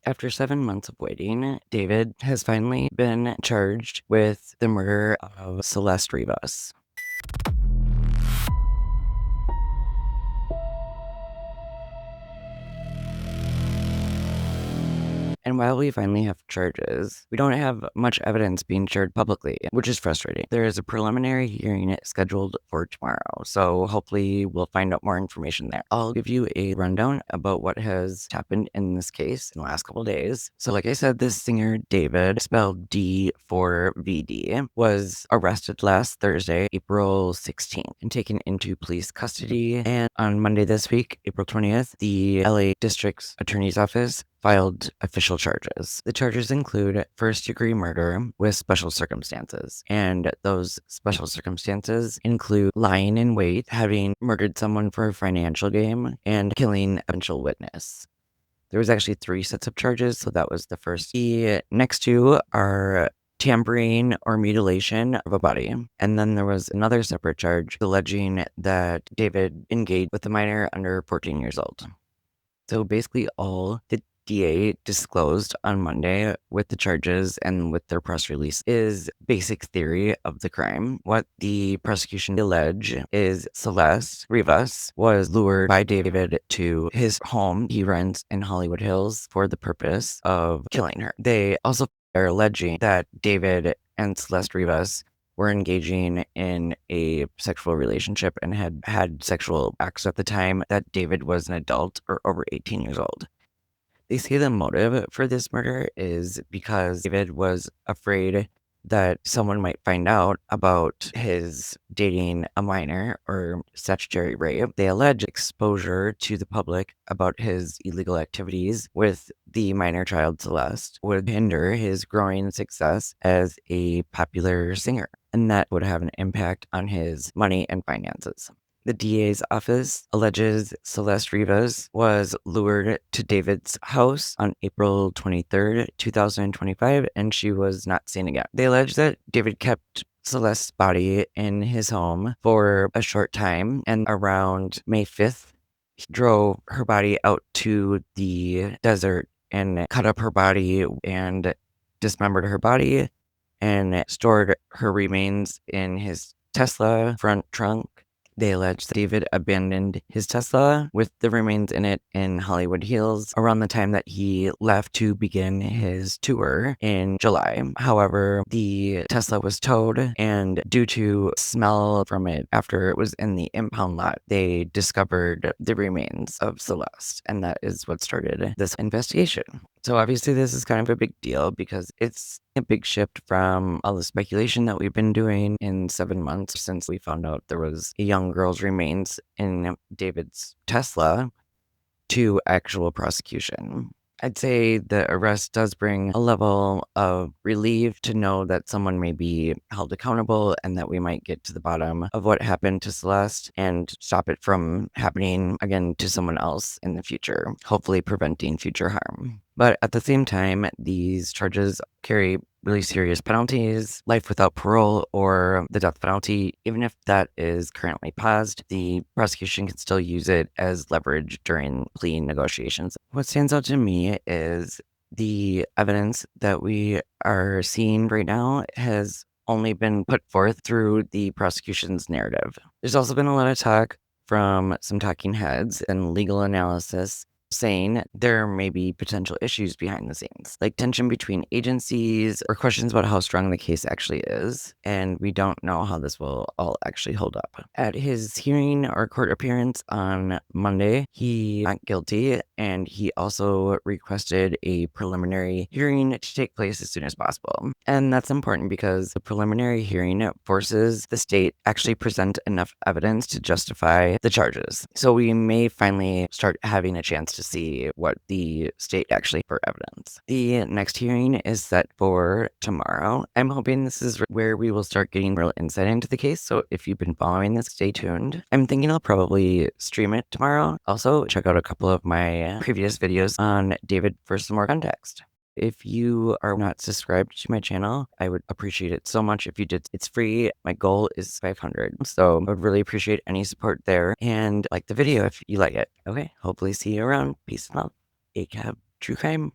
After 7 months of waiting, David has finally been charged with the murder of Celeste Rivas. And while we finally have charges, we don't have much evidence being shared publicly, which is frustrating. There is a preliminary hearing scheduled for tomorrow, so hopefully we'll find out more information there. I'll give you a rundown about what has happened in this case in the last couple days. So like I said, this singer David, spelled D4vd, was arrested last Thursday, April 16th, and taken into police custody. And on Monday this week, April 20th, the LA District Attorney's Office filed official charges. The charges include first-degree murder with special circumstances, and those special circumstances include lying in wait, having murdered someone for a financial gain, and killing a potential witness. There was actually 3 sets of charges, so that was the first. The next 2 are tampering or mutilation of a body. And then there was another separate charge alleging that David engaged with a minor under 14 years old. So basically all the DA disclosed on Monday with the charges and with their press release is basic theory of the crime. What the prosecution allege is Celeste Rivas was lured by David to his home he rents in Hollywood Hills for the purpose of killing her. They also are alleging that David and Celeste Rivas were engaging in a sexual relationship and had sexual acts at the time that David was an adult or over 18 years old. They say the motive for this murder is because David was afraid that someone might find out about his dating a minor or statutory rape. They allege exposure to the public about his illegal activities with the minor child Celeste would hinder his growing success as a popular singer, and that would have an impact on his money and finances. The DA's office alleges Celeste Rivas was lured to David's house on April 23rd, 2025, and she was not seen again. They allege that David kept Celeste's body in his home for a short time, and around May 5th, he drove her body out to the desert and cut up her body and dismembered her body and stored her remains in his Tesla front trunk. They allege that David abandoned his Tesla with the remains in it in Hollywood Hills around the time that he left to begin his tour in July. However, the Tesla was towed, and due to smell from it after it was in the impound lot, they discovered the remains of Celeste, and that is what started this investigation. So obviously this is kind of a big deal because it's a big shift from all the speculation that we've been doing in 7 months since we found out there was a young girl's remains in David's Tesla to actual prosecution. I'd say the arrest does bring a level of relief to know that someone may be held accountable and that we might get to the bottom of what happened to Celeste and stop it from happening again to someone else in the future, hopefully preventing future harm. But at the same time, these charges carry really serious penalties, life without parole, or the death penalty. Even if that is currently paused, the prosecution can still use it as leverage during plea negotiations. What stands out to me is the evidence that we are seeing right now has only been put forth through the prosecution's narrative. There's also been a lot of talk from some talking heads and legal analysis saying there may be potential issues behind the scenes, like tension between agencies or questions about how strong the case actually is, and we don't know how this will all actually hold up. At his hearing or court appearance on Monday, he not guilty, and he also requested a preliminary hearing to take place as soon as possible. And that's important because the preliminary hearing forces the state actually present enough evidence to justify the charges. So we may finally start having a chance to see what the state actually for evidence. The next hearing is set for tomorrow. I'm hoping this is where we will start getting real insight into the case. So if you've been following this, stay tuned. I'm thinking I'll probably stream it tomorrow. Also, check out a couple of my previous videos on David for some more context. If you are not subscribed to my channel, I would appreciate it so much if you did. It's free. My goal is 500. So I would really appreciate any support there, and like the video if you like it. Okay, hopefully see you around. Peace and love. ACAB True Crime.